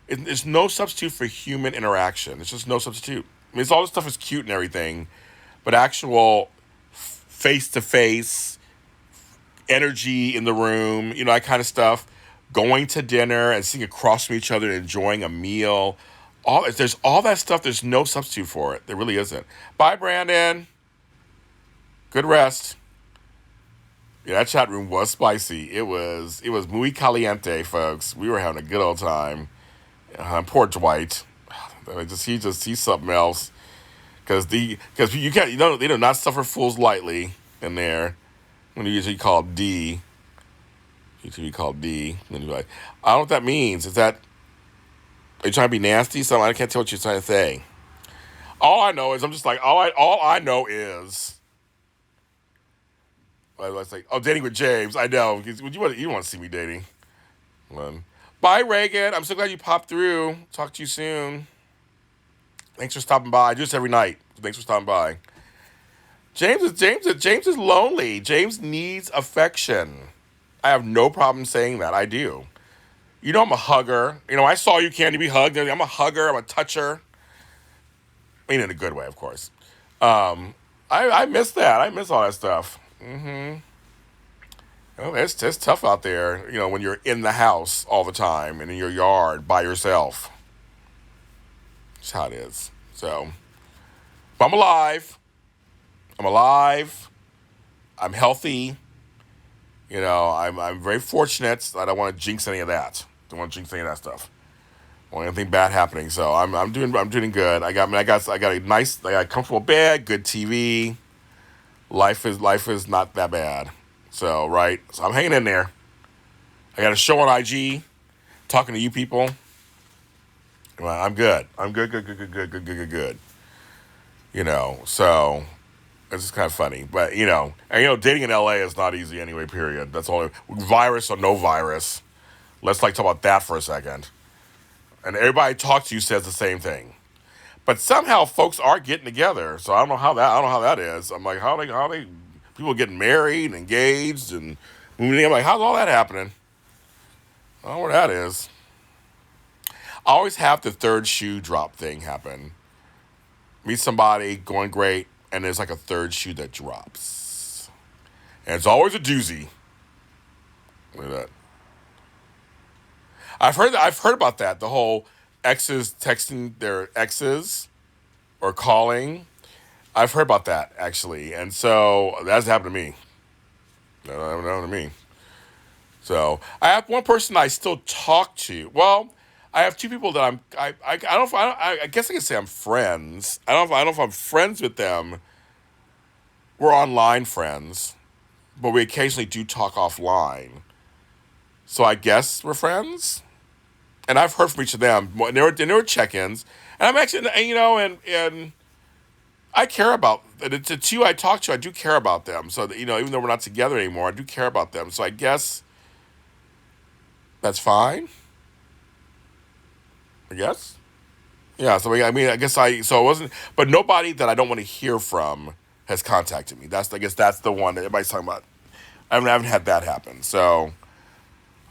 it's no substitute for human interaction. It's just no substitute. I mean, all this stuff is cute and everything, but actual face to face energy in the room, that kind of stuff. Going to dinner and sitting across from each other and enjoying a meal. There's all that stuff. There's no substitute for it. There really isn't. Bye, Brandon. Good rest. Yeah, that chat room was spicy. It was muy caliente, folks. We were having a good old time. Poor Dwight. He's something else. Because you can't they do not suffer fools lightly in there. When you usually call D. Usually called D. And you're like, I don't know what that means. Is that are you trying to be nasty? So I can't tell what you're trying to say. All I know is I'm just like all I know is I was like, dating with James. I know. You want to see me dating. Bye, Reagan. I'm so glad you popped through. Talk to you soon. Thanks for stopping by. I do this every night. Thanks for stopping by. James is lonely. James needs affection. I have no problem saying that. I do. I'm a hugger. I saw you, Candy, be hugged. I'm a hugger. I'm a toucher. I mean, in a good way, of course. I miss that. I miss all that stuff. Oh, it's tough out there, when you're in the house all the time and in your yard by yourself. That's how it is. So, but I'm alive. I'm alive. I'm healthy. I'm very fortunate. I don't want to jinx any of that. Don't want to jinx any of that stuff. I don't want anything bad happening. So I'm doing good. I got a comfortable bed, good TV. Life is not that bad. So right. So I'm hanging in there. I got a show on IG, talking to you people. Well, I'm good. I'm good, good, good, good, good, good, good, good, good. So it's just kind of funny. But, dating in LA is not easy anyway, period. That's all. Virus or no virus. Let's talk about that for a second. And everybody I talk to says the same thing. But somehow folks are getting together. So I don't know how that is. I'm like, how they people getting married, engaged, and moving in. I'm like, how's all that happening? I don't know what that is. I always have the third shoe drop thing happen. Meet somebody, going great, and there's like a third shoe that drops. And it's always a doozy. Look at that. I've heard about that. The whole exes texting their exes or calling. I've heard about that actually. And so that's happened to me. That happened to me. So I have one person I still talk to. Well, I have two people that I don't know if I guess I can say I'm friends. I don't know if I'm friends with them. We're online friends, but we occasionally do talk offline. So I guess we're friends. And I've heard from each of them. And there were check-ins, and I'm actually, and I care about the two I talk to. I do care about them. So that, even though we're not together anymore, I do care about them. So I guess that's fine. I guess. Yeah. So I guess so it wasn't, but nobody that I don't want to hear from has contacted me. I guess that's the one that everybody's talking about. I haven't had that happen. So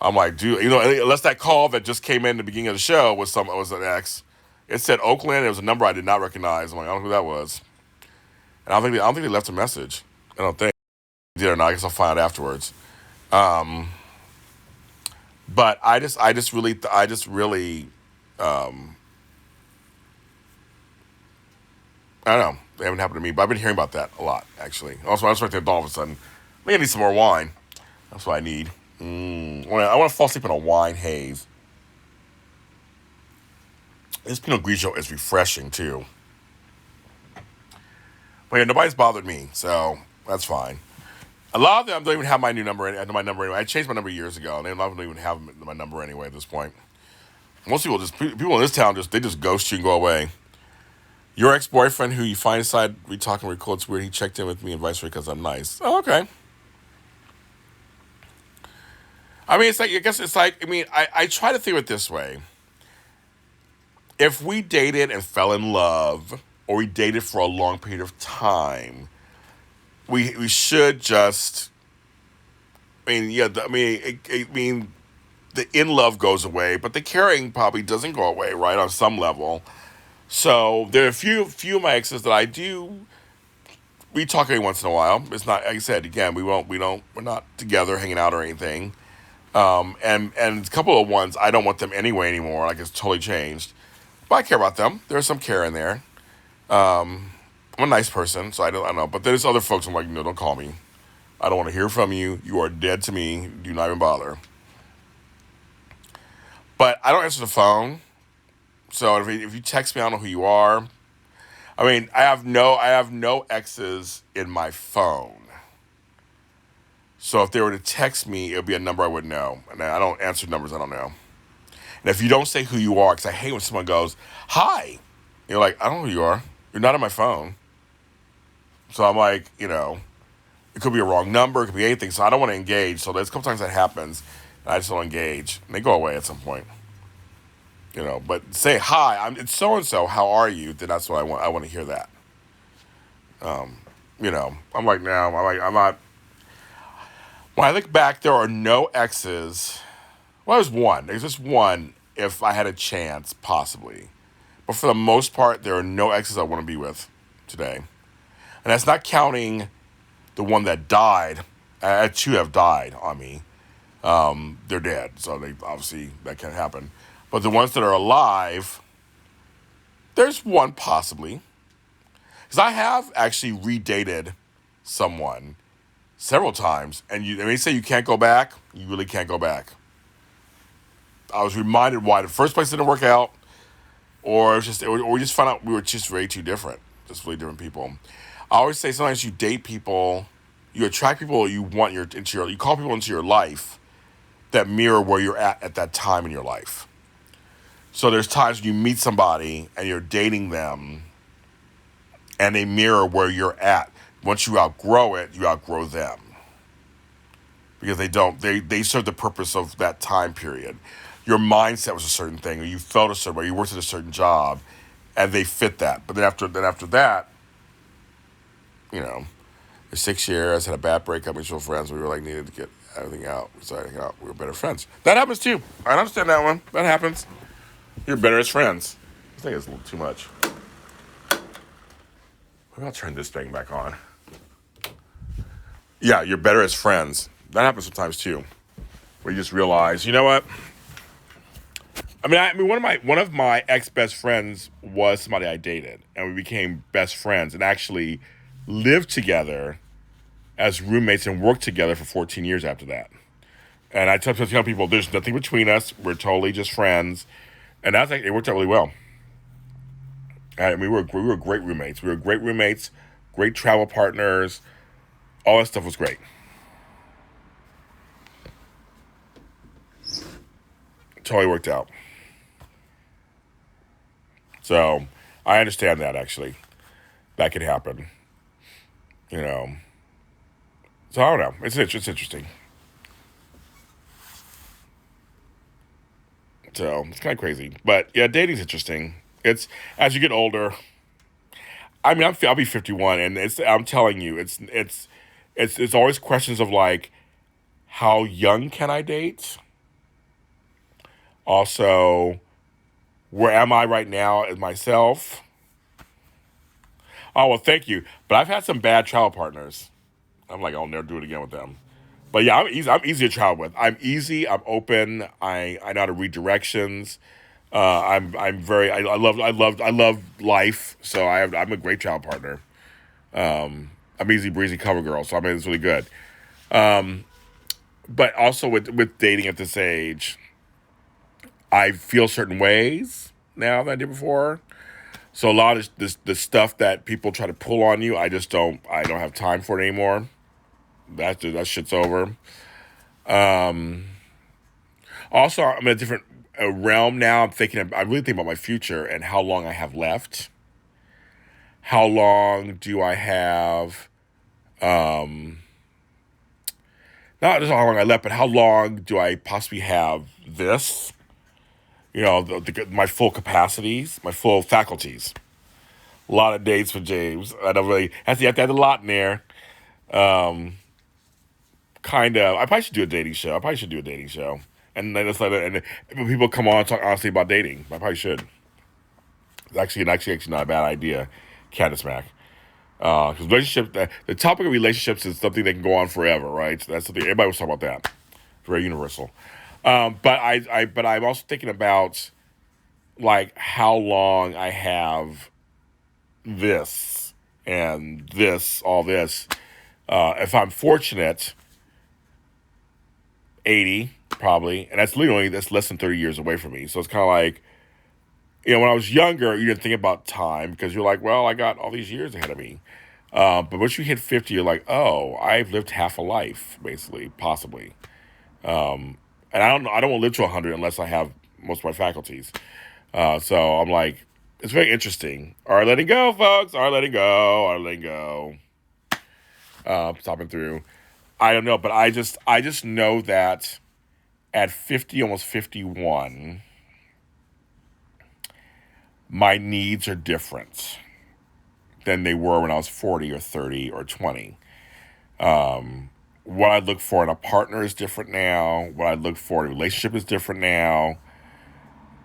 I'm like, dude, unless that call that just came in the beginning of the show was an ex. It said Oakland. It was a number I did not recognize. I'm like, I don't know who that was. And I don't think they left a message. I don't think they did or not. I guess I'll find out afterwards. Um, but um, I don't know. They haven't happened to me, but I've been hearing about that a lot actually. Also, I was right there all of a sudden. Maybe I need some more wine. That's what I need. I want to fall asleep in a wine haze. This Pinot Grigio is refreshing too. But yeah, nobody's bothered me, so that's fine. A lot of them don't even have my new number. My number anyway. I changed my number years ago, and a lot of them don't even have my number anyway at this point. Most people in this town just ghost you and go away. Your ex boyfriend, who you find aside, we talk and we're cool. It's weird. He checked in with me and vice versa because I'm nice. Oh, okay. It's like I guess it's like I try to think of it this way. If we dated and fell in love, or we dated for a long period of time, we should just. Yeah. The in love goes away, but the caring probably doesn't go away, right? On some level. So there are a few of my exes that I do. We talk every once in a while. It's not like I said again. We're not together hanging out or anything. And a couple of ones I don't want them anyway anymore. Like it's totally changed. But I care about them. There's some care in there. I'm a nice person, so I don't know. But there's other folks I'm like, no, don't call me. I don't want to hear from you. You are dead to me. Do not even bother. But I don't answer the phone. So if you text me, I don't know who you are. I have no exes in my phone. So if they were to text me, it would be a number I would know. And I don't answer numbers I don't know. And if you don't say who you are, because I hate when someone goes, hi. You're like, I don't know who you are. You're not on my phone. So I'm like, it could be a wrong number. It could be anything. So I don't want to engage. So there's a couple times that happens. And I just don't engage. And they go away at some point. But say, hi, it's so-and-so. How are you? Then that's what I want. I want to hear that. I'm like, no. I'm not. When I look back, there are no exes. Well, there's one. There's just one if I had a chance, possibly. But for the most part, there are no exes I want to be with today. And that's not counting the one that died Two have died on me. They're dead, so they obviously that can't happen. But the ones that are alive, there's one possibly. Because I have actually redated someone several times, and they say you can't go back. You really can't go back. I was reminded why the first place didn't work out, or it was just, or we just found out we were just way too different, just really different people. I always say sometimes you date people, you attract people you want you call people into your life that mirror where you're at that time in your life. So there's times when you meet somebody and you're dating them, and they mirror where you're at. Once you outgrow it, you outgrow them. Because they serve the purpose of that time period. Your mindset was a certain thing, or you felt a certain way, you worked at a certain job, and they fit that. But then after that, for 6 years, had a bad breakup, mutual friends, we were like needed to get everything out. We started hanging out, we were better friends. That happens too. I understand that one. That happens. You're better as friends. I think it's a little too much. Maybe I'll turn this thing back on. Yeah, you're better as friends. That happens sometimes too, where you just realize, you know what? I mean, one of my ex best friends was somebody I dated, and we became best friends, and actually lived together as roommates and worked together for 14 years after that. And I tell people, there's nothing between us. We're totally just friends, and it worked out really well. And we were great roommates. We were great roommates, great travel partners. All that stuff was great. Totally worked out. So I understand that, actually. That could happen. So I don't know. It's interesting. So it's kind of crazy. But yeah, dating's interesting. It's as you get older. I mean, I'll be 51, and I'm telling you, it's always questions of like, how young can I date? Also, where am I right now as myself? Oh, well, thank you. But I've had some bad travel partners. I'm like, I'll never do it again with them. But yeah, I'm easy to travel with. I'm easy. I'm open. I know how to read directions. I'm very. I love life. So I'm a great travel partner. I'm easy breezy cover girl. So I mean, it's really good. But also with dating at this age, I feel certain ways now than I did before. So a lot of the stuff that people try to pull on you, I don't have time for it anymore. That shit's over. Also, I'm in a different realm now. I'm really thinking about my future and how long I have left. How long do I have? Not just how long I left, but how long do I possibly have this? My full capacities, my full faculties. A lot of dates for James. I don't really have to add a lot in there. Kind of. I probably should do a dating show. And then and people come on and talk honestly about dating. I probably should. It's actually not a bad idea. Candace Mack. Because the topic of relationships is something that can go on forever, right? So that's something everybody was talking about. That it's very universal. But I'm also thinking about like how long I have this and this, all this. If I'm fortunate, 80 probably, and that's less than 30 years away from me. So it's kind of like, when I was younger, you didn't think about time because you're like, well, I got all these years ahead of me. But once you hit 50, you're like, oh, I've lived half a life, basically, possibly. And I don't want to live to 100 unless I have most of my faculties. So I'm like, it's very interesting. All right, letting go, folks. All right, letting go. Stopping through. I don't know, but I just know that at 50, almost 51, my needs are different than they were when I was 40 or 30 or 20. What I look for in a partner is different now. What I look for in a relationship is different now.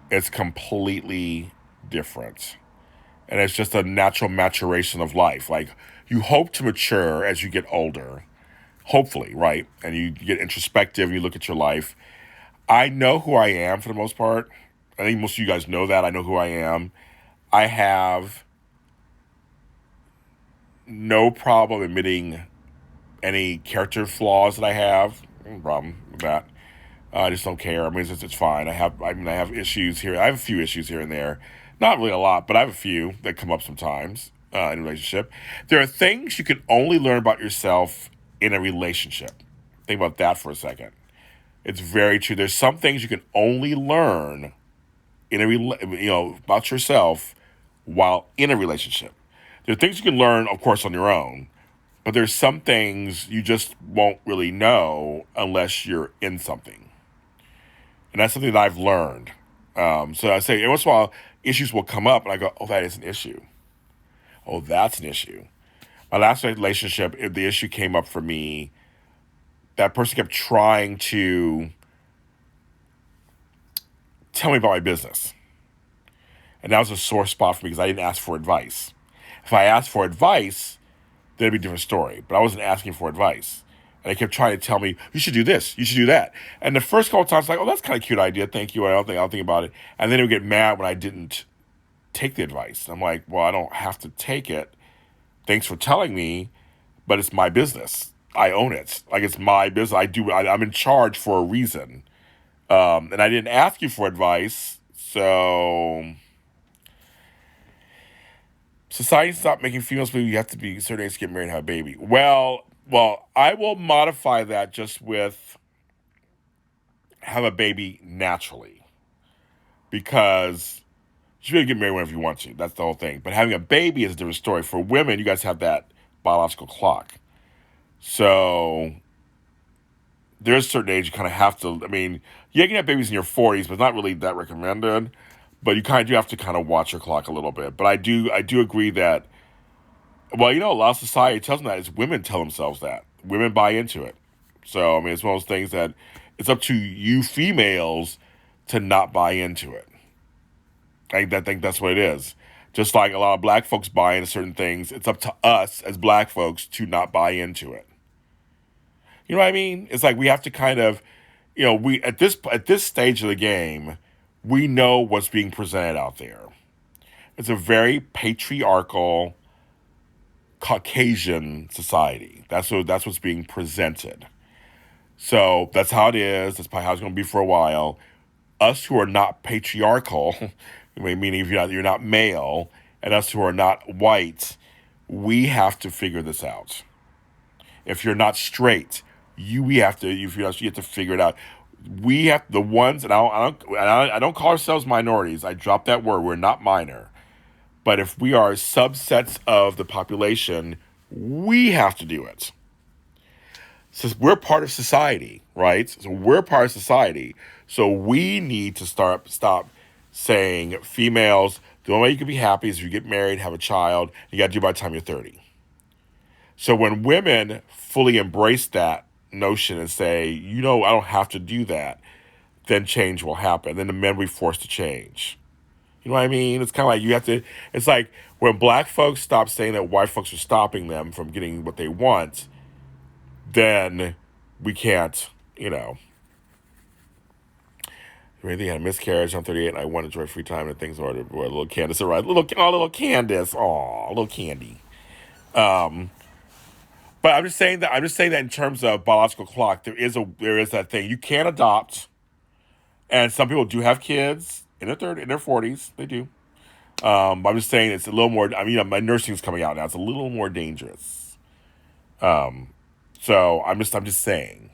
It's completely different. And it's just a natural maturation of life. Like, you hope to mature as you get older. hopefully, right? And you get introspective and you look at your life. I know who I am for the most part. I think most of you guys know that. I know who I am. I have no problem admitting any character flaws that I have. No problem with that. I just don't care. I mean, it's fine. I have issues here. I have a few issues here and there. Not really a lot, but I have a few that come up sometimes in a relationship. There are things you can only learn about yourself in a relationship. Think about that for a second. It's very true. There's some things you can only learn about yourself while in a relationship. There are things you can learn, of course, on your own, but there's some things you just won't really know unless you're in something. And that's something that I've learned. So I say, every once in a while, issues will come up, and I go, oh, that is an issue. Oh, that's an issue. My last relationship, if the issue came up for me, that person kept trying to tell me about my business. And that was a sore spot for me because I didn't ask for advice. If I asked for advice, then it'd be a different story. But I wasn't asking for advice. And they kept trying to tell me, you should do this, you should do that. And the first couple of times, like, oh, that's kind of a cute idea, thank you. I'll think about it. And then they would get mad when I didn't take the advice. I'm like, well, I don't have to take it. Thanks for telling me, but it's my business. I own it. Like, it's my business. I'm in charge for a reason. And I didn't ask you for advice, so society stopped making females believe you have to be a certain age to get married and have a baby. Well, I will modify that just with have a baby naturally, because you should really get married whenever you want to. That's the whole thing. But having a baby is a different story. For women, you guys have that biological clock. So there's a certain age you kind of have to, I mean, you can have babies in your 40s, but it's not really that recommended. But you kind of do have to kind of watch your clock a little bit. But I do agree that, well, a lot of society tells them that. It's women tell themselves that. Women buy into it. So, I mean, it's one of those things that it's up to you females to not buy into it. I think that's what it is. Just like a lot of black folks buy into certain things, it's up to us as black folks to not buy into it. You know what I mean? It's like we have to kind of, we at this stage of the game, we know what's being presented out there. It's a very patriarchal, Caucasian society. That's what's being presented. So that's how it is. That's probably how it's going to be for a while. Us who are not patriarchal, meaning if you're not male, and us who are not white, we have to figure this out. If you're not straight, you have to figure it out. We have the ones, and I don't call ourselves minorities. I dropped that word. We're not minor. But if we are subsets of the population, we have to do it. So we're part of society, right? So we're part of society. So we need to stop saying females, the only way you can be happy is if you get married, have a child. You got to do it by the time you're 30. So when women fully embrace that notion and say, I don't have to do that, then change will happen. Then the men will be forced to change. You know what I mean? It's kind of like it's like when black folks stop saying that white folks are stopping them from getting what they want, then we can't, They had a miscarriage. I'm 38 and I want to enjoy free time and things where little Candace arrived. Little Candace. Aw, little Candy. But I'm just saying that in terms of biological clock, there is that thing. You can adopt, and some people do have kids in their 40s. They do. But I'm just saying it's a little more. My nursing is coming out now. It's a little more dangerous. So I'm just saying.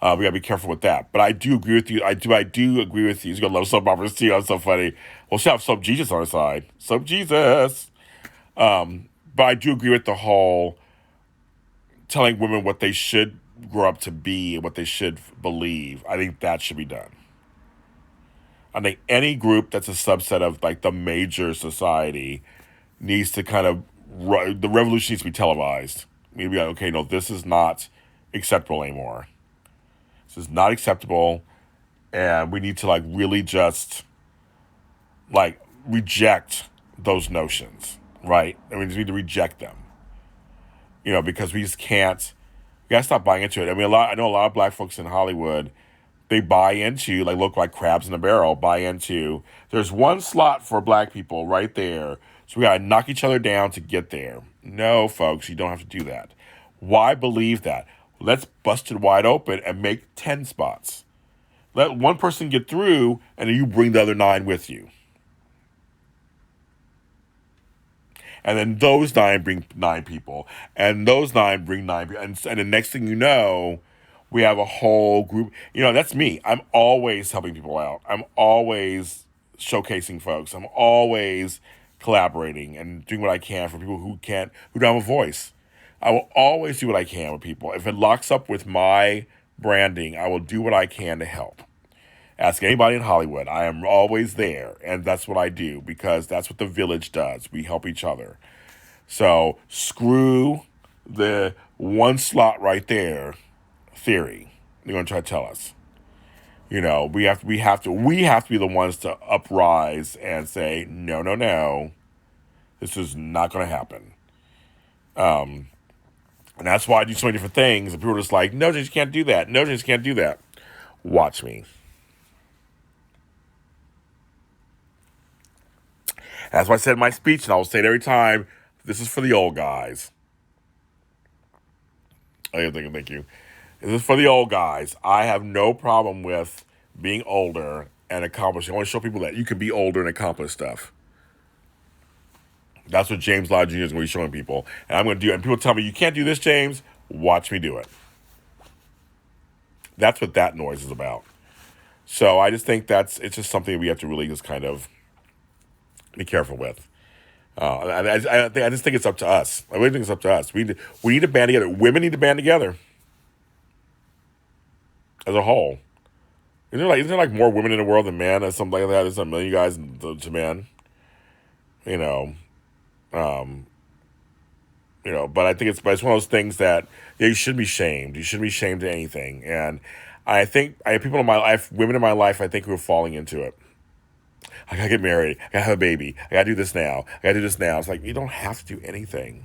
We gotta be careful with that. But I do agree with you. I do agree with you. You're gonna love soap operas too. That's so funny. Well, she have Soap Jesus on her side. Soap Jesus. But I do agree with the whole telling women what they should grow up to be and what they should believe. I think that should be done. I think any group that's a subset of like the major society needs to kind of, the revolution needs to be televised. Maybe like, okay, no, this is not acceptable anymore. This is not acceptable, and we need to like really just like reject those notions, right? And we just need to reject them. because we just can't. We gotta stop buying into it. I mean, I know a lot of black folks in Hollywood. They buy into, look like crabs in a barrel. Buy into. There's one slot for black people right there, so we gotta knock each other down to get there. No, folks, you don't have to do that. Why believe that? Let's bust it wide open and make 10 spots. Let one person get through, and then you bring the other 9 with you. And then those 9 bring 9 people. And those 9 bring 9 people. And the next thing you know, we have a whole group. That's me. I'm always helping people out. I'm always showcasing folks. I'm always collaborating and doing what I can for people who don't have a voice. I will always do what I can with people. If it locks up with my branding, I will do what I can to help. Ask anybody in Hollywood. I am always there, and that's what I do because that's what the village does. We help each other. So screw the one slot right there theory. They're going to try to tell us. We have to be the ones to uprise and say no, no, no. This is not going to happen. And that's why I do so many different things. And people are just like, no, James, you can't do that. No, James, you can't do that. Watch me. That's what I said in my speech, and I will say it every time. This is for the old guys. Thank you. This is for the old guys. I have no problem with being older and accomplishing. I want to show people that you can be older and accomplish stuff. That's what James Lott Jr. is going to be showing people. And I'm going to do it. And people tell me, you can't do this, James. Watch me do it. That's what that noise is about. So I just think it's just something we have to really just kind of be careful with. I just think it's up to us. I really think it's up to us. We need to band together. Women need to band together as a whole. Isn't there like more women in the world than men? Or something like that. There's a million guys to men. But I think it's one of those things that you shouldn't be shamed. You shouldn't be shamed to anything. And I think I have people in my life, women in my life, I think who are falling into it. I gotta get married. I gotta have a baby. I gotta do this now. I gotta do this now. It's like, you don't have to do anything.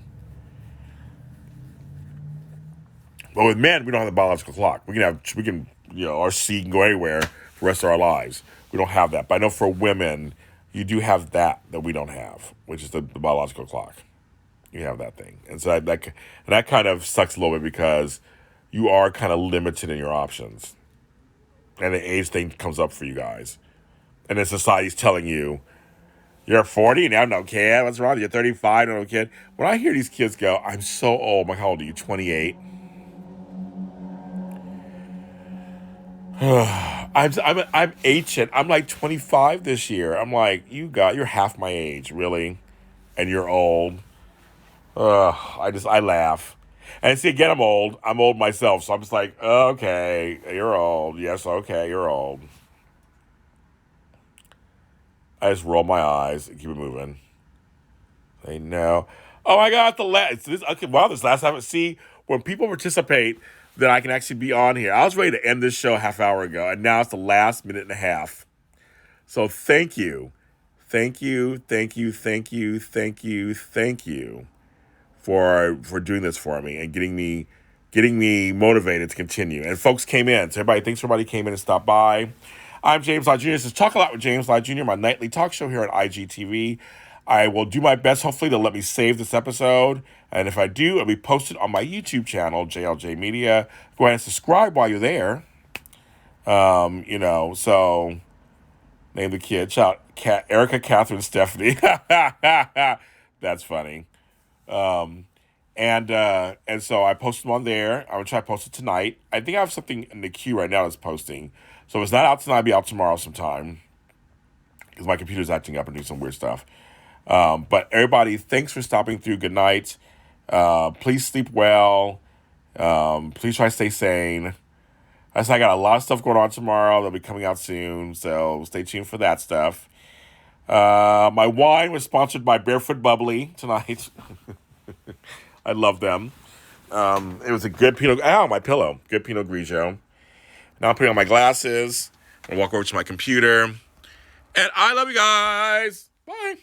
But with men, we don't have the biological clock. Our seed can go anywhere for the rest of our lives. We don't have that. But I know for women, you do have that we don't have, which is the biological clock. You have that thing. And so that kind of sucks a little bit because you are kind of limited in your options. And the age thing comes up for you guys. And then society's telling you, you're 40 now, no kid. What's wrong? You're 35, no kid. When I hear these kids go, I'm so old. I'm like, how old are you? 28. I'm ancient. I'm like 25 this year. I'm like, you're half my age, really, and you're old. I laugh. And see, again, I'm old. I'm old myself, so I'm just like, okay, you're old. Yes, okay, you're old. I just roll my eyes and keep it moving. They know. Oh my God, this last time. See, when people participate, then I can actually be on here. I was ready to end this show a half hour ago, and now it's the last minute and a half. So thank you. Thank you, thank you, thank you, thank you, thank you for doing this for me and getting me motivated to continue. And folks came in. So thanks everybody came in and stopped by. I'm James Lott Jr. This is Talk A Lot with James Lott Jr., my nightly talk show here on IGTV. I will do my best, hopefully, to let me save this episode. And if I do, it'll be posted on my YouTube channel, JLJ Media. Go ahead and subscribe while you're there. So name the kid. Shout out Erica, Catherine, Stephanie. That's funny. And so I posted them on there. I'm going to try to post it tonight. I think I have something in the queue right now that's posting. So if it's not out tonight, it'll be out tomorrow sometime. Because my computer's acting up and doing some weird stuff. But everybody, thanks for stopping through. Good night. Please sleep well. Please try to stay sane. I got a lot of stuff going on tomorrow. That'll be coming out soon. So stay tuned for that stuff. My wine was sponsored by Barefoot Bubbly tonight. I love them. It was a good Pinot. Ow, my pillow. Good Pinot Grigio. Now I'm putting on my glasses. I'm going to walk over to my computer. And I love you guys. Bye.